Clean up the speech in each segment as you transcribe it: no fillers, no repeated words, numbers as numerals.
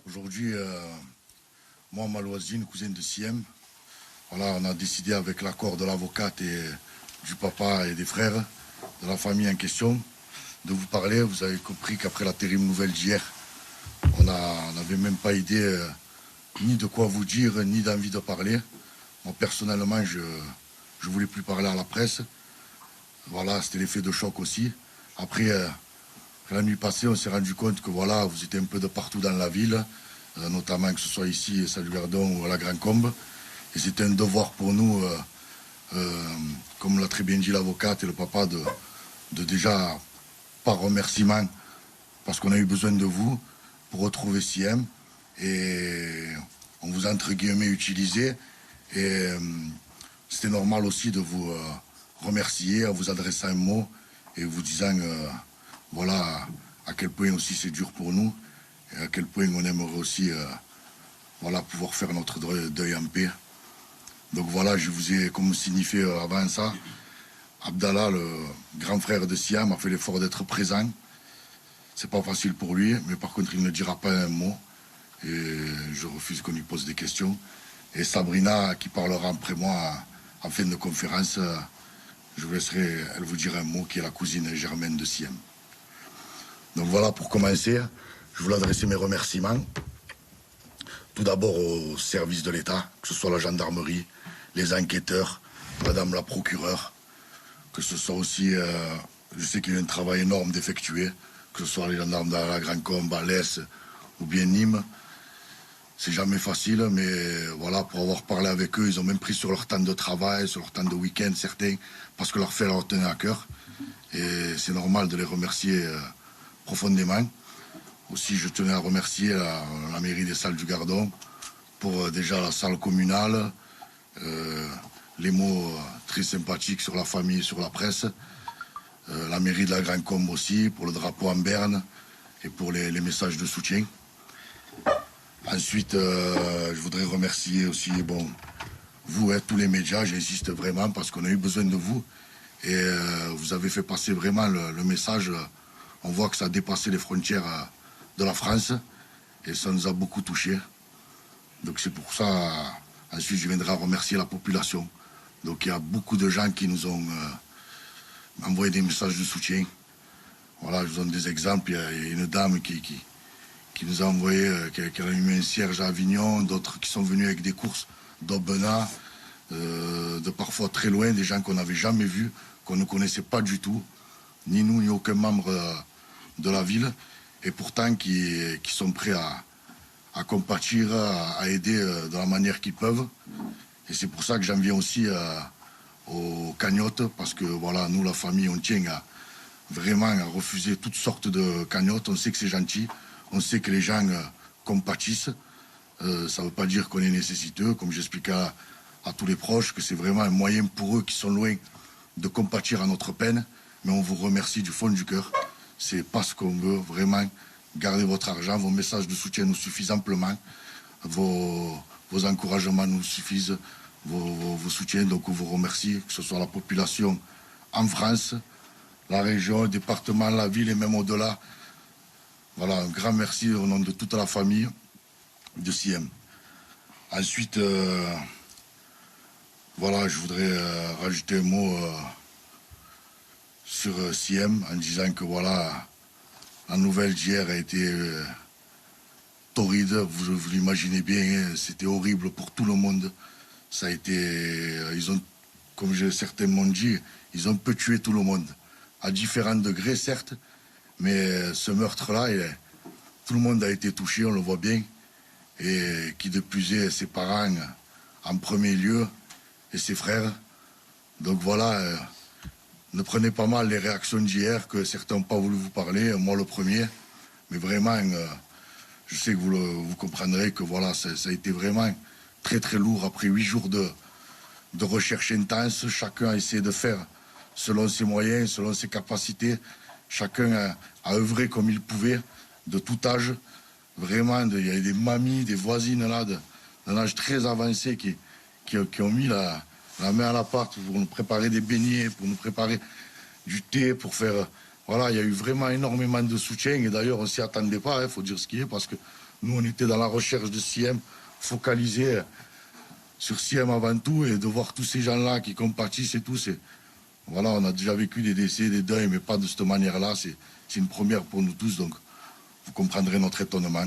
Aujourd'hui, moi, Maloisine, cousine de Siem, voilà, on a décidé avec l'accord de l'avocate et du papa et des frères de la famille en question de vous parler. Vous avez compris qu'après la terrible nouvelle d'hier, on n'avait même pas idée ni de quoi vous dire, ni d'envie de parler. Moi, personnellement, je voulais plus parler à la presse. Voilà, c'était l'effet de choc aussi. Après, la nuit passée, on s'est rendu compte que voilà, vous étiez un peu de partout dans la ville, notamment que ce soit ici, à Saint-Gardon ou à la Grande Combe. Et c'était un devoir pour nous, comme l'a très bien dit l'avocate et le papa, de déjà, par remerciement, parce qu'on a eu besoin de vous pour retrouver Siem. Et on vous a entre guillemets utilisé. Et c'était normal aussi de vous remercier en vous adressant un mot et vous disant voilà à quel point aussi c'est dur pour nous et à quel point on aimerait aussi voilà, pouvoir faire notre deuil en paix. Donc voilà, je vous ai comme signifié avant ça, Abdallah, le grand frère de Siam, a fait l'effort d'être présent. C'est pas facile pour lui, mais par contre il ne dira pas un mot et je refuse qu'on lui pose des questions. Et Sabrina, qui parlera après moi en fin de conférence, je vous laisserai, elle vous dira un mot, qui est la cousine germaine de Siem. Donc voilà, pour commencer, je voulais adresser mes remerciements. Tout d'abord au service de l'État, que ce soit la gendarmerie, les enquêteurs, madame la procureure, que ce soit aussi, je sais qu'il y a un travail énorme d'effectuer, que ce soit les gendarmes de la Grande Combe, à l'Est ou bien Nîmes. C'est jamais facile, mais voilà, pour avoir parlé avec eux, ils ont même pris sur leur temps de travail, sur leur temps de week-end, certains, parce que leur fait leur tenait à cœur. Et c'est normal de les remercier profondément. Aussi, je tenais à remercier la mairie des Salles du Gardon pour déjà la salle communale, les mots très sympathiques sur la famille, sur la presse, la mairie de la Grande Combe aussi, pour le drapeau en berne et pour les messages de soutien. Ensuite, je voudrais remercier aussi, bon, vous, tous les médias, j'insiste vraiment parce qu'on a eu besoin de vous et vous avez fait passer vraiment le message. On voit que ça a dépassé les frontières de la France et ça nous a beaucoup touchés. Donc c'est pour ça, ensuite je viendrai remercier la population. Donc il y a beaucoup de gens qui nous ont envoyé des messages de soutien. Voilà, je vous donne des exemples. Il y a une dame qui nous a envoyé, qui a eu un cierge à Avignon, d'autres qui sont venus avec des courses d'Aubenas, de parfois très loin, des gens qu'on n'avait jamais vus, qu'on ne connaissait pas du tout, ni nous, ni aucun membre de la ville, et pourtant qui sont prêts à compatir, à aider de la manière qu'ils peuvent. Et c'est pour ça que j'en viens aussi aux cagnottes, parce que voilà, nous, la famille, on tient vraiment à refuser toutes sortes de cagnottes. On sait que c'est gentil. On sait que les gens compatissent. Ça ne veut pas dire qu'on est nécessiteux, comme j'explique à tous les proches, que c'est vraiment un moyen pour eux qui sont loin de compatir à notre peine. Mais on vous remercie du fond du cœur. C'est parce qu'on veut vraiment garder votre argent. Vos messages de soutien nous suffisent amplement. Vos encouragements nous suffisent. Vos soutiens. Donc on vous remercie, que ce soit la population en France, la région, le département, la ville et même au-delà. Voilà, un grand merci au nom de toute la famille de Siem. Ensuite, voilà, je voudrais rajouter un mot sur Siem en disant que voilà, la nouvelle d'hier a été torride. Vous l'imaginez bien, hein, c'était horrible pour tout le monde. Ça a été, ils ont, comme certains m'ont dit, ils ont peu tué tout le monde. À différents degrés, certes, mais ce meurtre-là, tout le monde a été touché, on le voit bien. Et qui de plus est ses parents en premier lieu et ses frères. Donc voilà, ne prenez pas mal les réactions d'hier, que certains n'ont pas voulu vous parler, moi le premier. Mais vraiment, je sais que vous comprendrez que voilà, ça a été vraiment très très lourd après 8 jours de recherche intense. Chacun a essayé de faire selon ses moyens, selon ses capacités. Chacun a œuvré comme il pouvait, de tout âge. Vraiment, il y a des mamies, des voisines là, d'un âge très avancé qui ont mis la main à la pâte pour nous préparer des beignets, pour nous préparer du thé, pour faire... Voilà, il y a eu vraiment énormément de soutien. Et d'ailleurs, on ne s'y attendait pas, faut dire ce qui est, parce que Nous, on était dans la recherche de Siem, focalisés sur Siem avant tout, et de voir tous ces gens-là qui compatissent et tout, voilà, on a déjà vécu des décès, des deuils, mais pas de cette manière-là. C'est une première pour nous tous, donc vous comprendrez notre étonnement.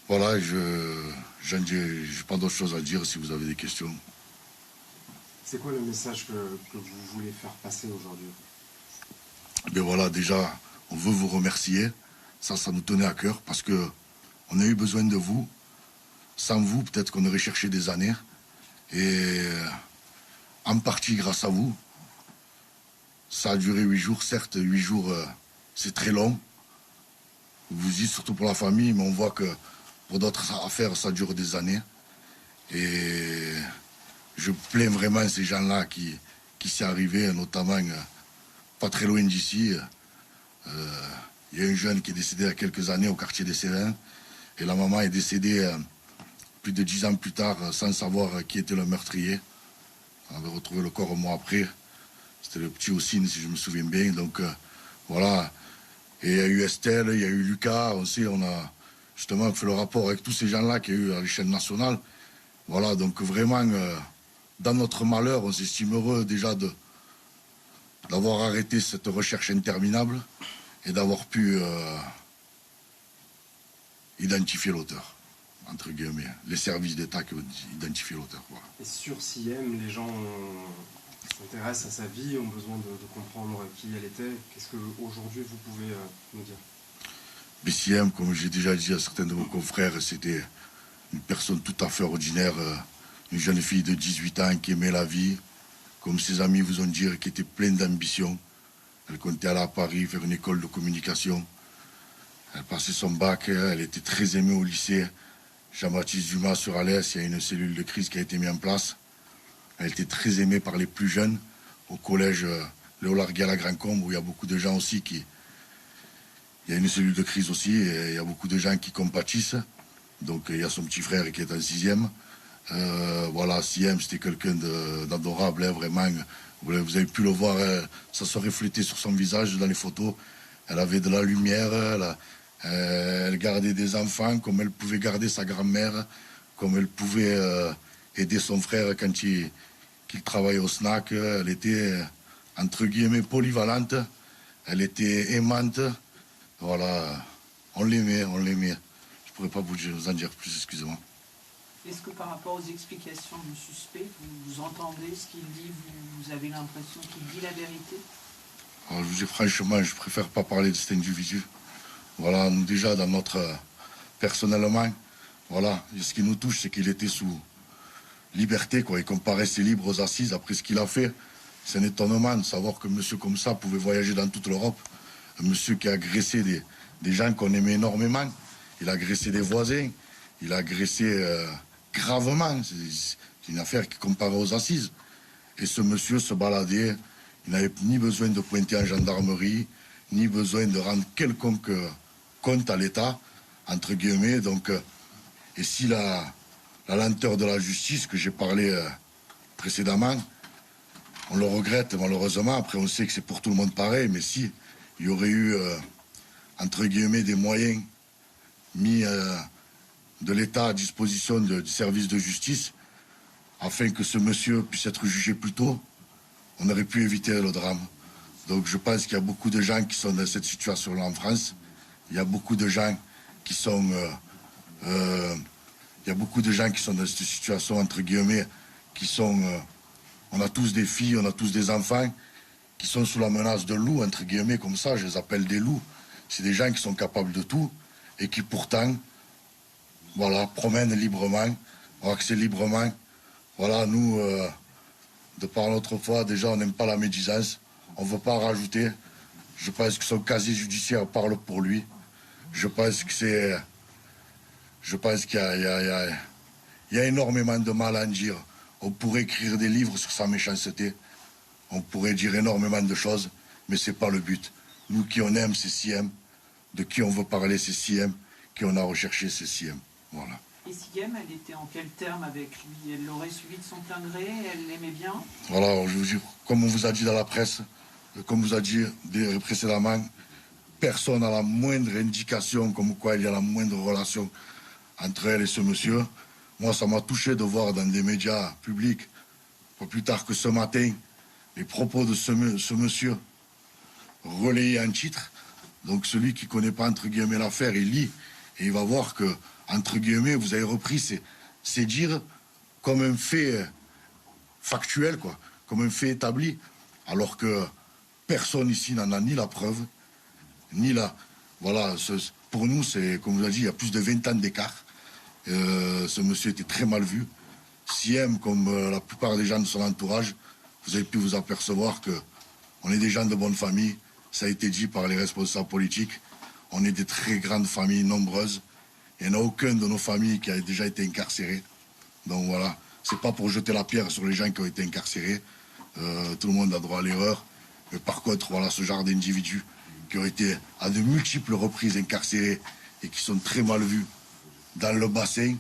Voilà, je n'ai pas d'autre chose à dire si vous avez des questions. C'est quoi le message que vous voulez faire passer aujourd'hui? Ben voilà, déjà, on veut vous remercier. Ça nous tenait à cœur parce que on a eu besoin de vous. Sans vous, peut-être qu'on aurait cherché des années. Et en partie grâce à vous. Ça a duré 8 jours, certes, 8 jours, c'est très long. Vous dites surtout pour la famille, mais on voit que pour d'autres affaires, ça dure des années. Et je plains vraiment ces gens-là qui s'est arrivé, notamment pas très loin d'ici. Il y a un jeune qui est décédé il y a quelques années au quartier des Cévennes. Et la maman est décédée plus de 10 ans plus tard sans savoir qui était le meurtrier. On avait retrouvé le corps un mois après. C'était le petit Ossine, si je me souviens bien. Donc voilà. Et il y a eu Estelle, il y a eu Lucas aussi. On a justement fait le rapport avec tous ces gens-là qu'il y a eu à l'échelle nationale. Voilà, donc vraiment, dans notre malheur, on s'estime heureux déjà d'avoir arrêté cette recherche interminable et d'avoir pu identifier l'auteur, entre guillemets, les services d'État qui ont identifié l'auteur. Voilà. Et sur Siem, les gens s'intéressent à sa vie, ont besoin de comprendre qui elle était. Qu'est-ce qu'aujourd'hui vous pouvez nous dire? Siem, comme j'ai déjà dit à certains de vos confrères, c'était une personne tout à fait ordinaire, une jeune fille de 18 ans qui aimait la vie, comme ses amis vous ont dit, qui était pleine d'ambition. Elle comptait aller à Paris faire une école de communication. Elle passait son bac, elle était très aimée au lycée. Jean-Baptiste Dumas sur Alès, il y a une cellule de crise qui a été mise en place. Elle était très aimée par les plus jeunes. Au collège Léo Larguier à Grand-Combe, où il y a beaucoup de gens aussi qui... Il y a une cellule de crise aussi, et il y a beaucoup de gens qui compatissent. Donc il y a son petit frère qui est en 6e. Voilà, Siem, c'était quelqu'un d'adorable, hein, vraiment. Vous avez pu le voir, ça se reflétait sur son visage dans les photos. Elle avait de la lumière, elle gardait des enfants comme elle pouvait garder sa grand-mère, comme elle pouvait aider son frère quand il travaillait au SNAC. Elle était, entre guillemets, polyvalente. Elle était aimante. Voilà, on l'aimait, on l'aimait. Je pourrais pas vous en dire plus, excusez-moi. Est-ce que par rapport aux explications du suspect, vous entendez ce qu'il dit, vous avez l'impression qu'il dit la vérité? Alors, je vous dis franchement, je préfère pas parler de cet individu. Voilà, nous déjà dans notre... personnellement, voilà, ce qui nous touche, c'est qu'il était sous liberté, quoi. Il comparaissait libre aux assises après ce qu'il a fait. C'est un étonnement de savoir que monsieur comme ça pouvait voyager dans toute l'Europe. Un monsieur qui a agressé des gens qu'on aimait énormément. Il a agressé des voisins. Il a agressé gravement. C'est une affaire qui compare aux assises. Et ce monsieur se baladait. Il n'avait ni besoin de pointer en gendarmerie, ni besoin de rendre quelconque compte à l'État, entre guillemets. Donc, et si la lenteur de la justice, que j'ai parlé précédemment, on le regrette malheureusement. Après, on sait que c'est pour tout le monde pareil, mais si il y aurait eu, entre guillemets, des moyens mis de l'État à disposition du service de justice, afin que ce monsieur puisse être jugé plus tôt, on aurait pu éviter le drame. Donc je pense qu'il y a beaucoup de gens qui sont dans cette situation-là en France. Il y a beaucoup de gens qui sont... il y a beaucoup de gens qui sont dans cette situation, entre guillemets, qui sont... on a tous des filles, on a tous des enfants qui sont sous la menace de loups, entre guillemets, comme ça, je les appelle des loups. C'est des gens qui sont capables de tout et qui pourtant, voilà, promènent librement, ont accès librement. Voilà, nous, de par notre foi, déjà, on n'aime pas la médisance. On ne veut pas rajouter. Je pense que son casier judiciaire parle pour lui. Je pense que c'est... Je pense qu'il y a énormément de mal à en dire. On pourrait écrire des livres sur sa méchanceté. On pourrait dire énormément de choses, mais ce n'est pas le but. Nous qui on aime, c'est Siem. De qui on veut parler, c'est Siem. Qui on a recherché, c'est Siem. Voilà. Et Siem, elle était en quel terme avec lui? Elle l'aurait suivi de son plein gré? Elle l'aimait bien? Voilà, je vous dis, comme on vous a dit dans la presse, comme on vous a dit précédemment, personne n'a la moindre indication comme quoi il y a la moindre relation entre elle et ce monsieur. Moi, ça m'a touché de voir dans des médias publics, pas plus tard que ce matin, les propos de ce monsieur relayés en titre. Donc celui qui ne connaît pas, entre guillemets, l'affaire, il lit et il va voir que, entre guillemets, vous avez repris ces dires comme un fait factuel, quoi, comme un fait établi, alors que personne ici n'en a ni la preuve, ni la... Voilà, pour nous, c'est, comme je vous ai dit, il y a plus de 20 ans d'écart. Ce monsieur était très mal vu. Siem, comme la plupart des gens de son entourage, vous avez pu vous apercevoir qu'on est des gens de bonne famille. Ça a été dit par les responsables politiques. On est des très grandes familles nombreuses. Il n'y en a aucun de nos familles qui a déjà été incarcéré. Donc voilà, c'est pas pour jeter la pierre sur les gens qui ont été incarcérés. Tout le monde a droit à l'erreur. Mais par contre, voilà, ce genre d'individus qui ont été à de multiples reprises incarcérés et qui sont très mal vus dans le bassin,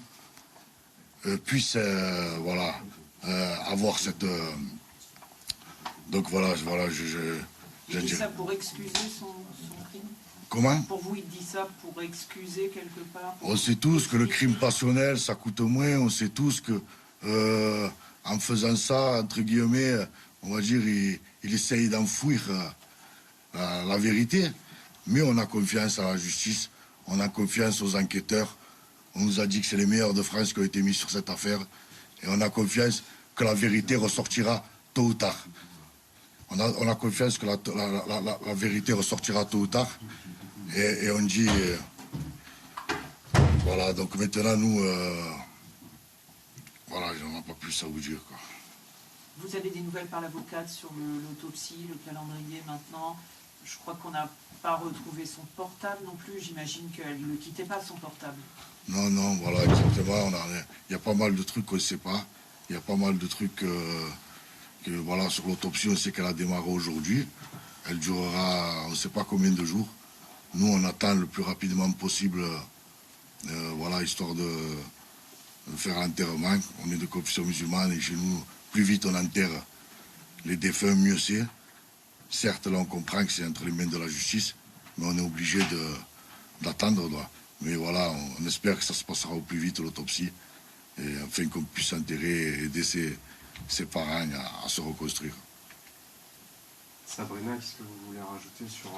puissent voilà, avoir cette... donc voilà, il dit ça pour excuser son crime. Comment? Pour vous, il dit ça pour excuser quelque part. On sait tous que le crime passionnel, ça coûte moins. On sait tous que, en faisant ça, entre guillemets, on va dire, il essaye d'enfouir la vérité. Mais on a confiance à la justice, on a confiance aux enquêteurs. On nous a dit que c'est les meilleurs de France qui ont été mis sur cette affaire. Et on a confiance que la vérité ressortira tôt ou tard. On a confiance que la vérité ressortira tôt ou tard. Et on dit... voilà, donc maintenant, nous... voilà, on n'a pas plus à vous dire, quoi. Vous avez des nouvelles par l'avocate sur l'autopsie, le calendrier maintenant? Je crois qu'on n'a pas retrouvé son portable non plus. J'imagine qu'elle ne quittait pas son portable. Non, non, voilà, exactement. Il y a pas mal de trucs qu'on ne sait pas. Il y a pas mal de trucs que voilà, sur l'autopsie, on sait qu'elle a démarré aujourd'hui. Elle durera, on ne sait pas combien de jours. Nous, on attend le plus rapidement possible, voilà, histoire de faire l'enterrement. On est de confession musulmane et chez nous, plus vite on enterre les défunts, mieux c'est. Certes, là, on comprend que c'est entre les mains de la justice, mais on est obligé d'attendre. Mais voilà, on espère que ça se passera au plus vite, l'autopsie, et afin qu'on puisse enterrer et aider ses parents à se reconstruire. Sabrina, qu'est-ce que vous voulez rajouter sur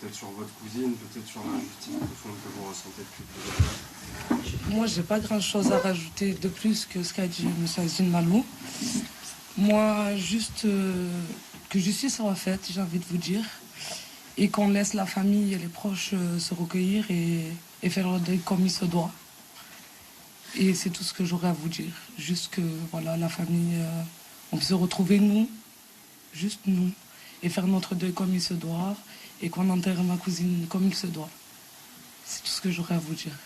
peut-être sur votre cousine, peut-être sur l'injustice profonde que vous ressentez depuis plusieurs temps? Moi, j'ai pas grand-chose à rajouter de plus que ce qu'a dit M. Azine Malou. Moi, juste que justice soit faite, j'ai envie de vous dire, et qu'on laisse la famille et les proches se recueillir et faire leur deuil comme il se doit. Et c'est tout ce que j'aurais à vous dire. Juste que, voilà, la famille, on peut se retrouver, nous, juste nous, et faire notre deuil comme il se doit, et qu'on enterre ma cousine comme il se doit. C'est tout ce que j'aurais à vous dire.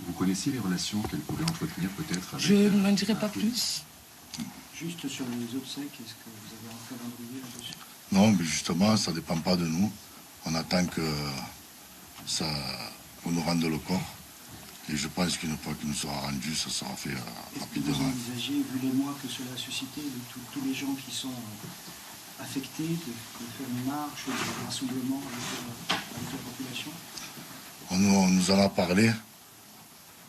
Vous connaissez les relations qu'elle pouvait entretenir peut-être avec... Je n'en dirai pas plus. Juste sur les obsèques, est-ce que vous avez un calendrier là-dessus? Non, mais justement, ça ne dépend pas de nous. On attend que qu'on nous rende le corps. Et je pense qu'une fois qu'il nous sera rendu, ça sera fait rapidement. Est-ce que vous envisagez, vu les mois que cela a suscité, de tous les gens qui sont affectés, de faire une marche, un rassemblement avec la population? On nous en a parlé.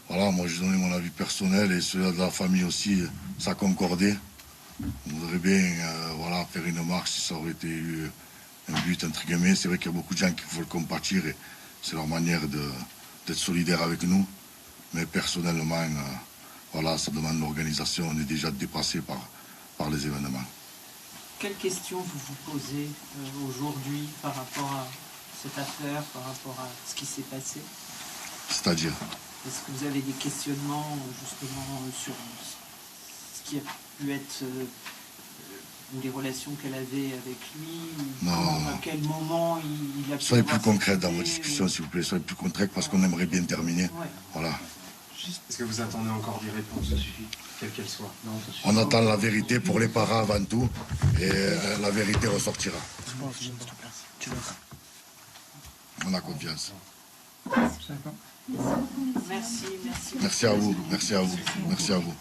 Voilà, moi j'ai donné mon avis personnel et celui de la famille aussi, ça concordait. On voudrait bien voilà, faire une marche si ça aurait été un but, entre guillemets. C'est vrai qu'il y a beaucoup de gens qui veulent compatir et c'est leur manière d'être solidaires avec nous. Mais personnellement, voilà, ça demande l'organisation. On est déjà dépassé par les événements. Quelles questions vous vous posez aujourd'hui par rapport à cette affaire, par rapport à ce qui s'est passé? C'est-à-dire? Est-ce que vous avez des questionnements justement sur ce qui a pu être les relations qu'elle avait avec lui? Non. À quel moment il a pu... Soyez plus concrète dans vos discussions, s'il vous plaît. Soyez plus concrète parce qu'on aimerait bien terminer. Ouais. Voilà. Est-ce que vous attendez encore des réponses, quelles qu'elles soient? On attend la vérité pour les parents avant tout et la vérité ressortira. On a confiance. Merci. Merci à vous, merci à vous, merci à vous.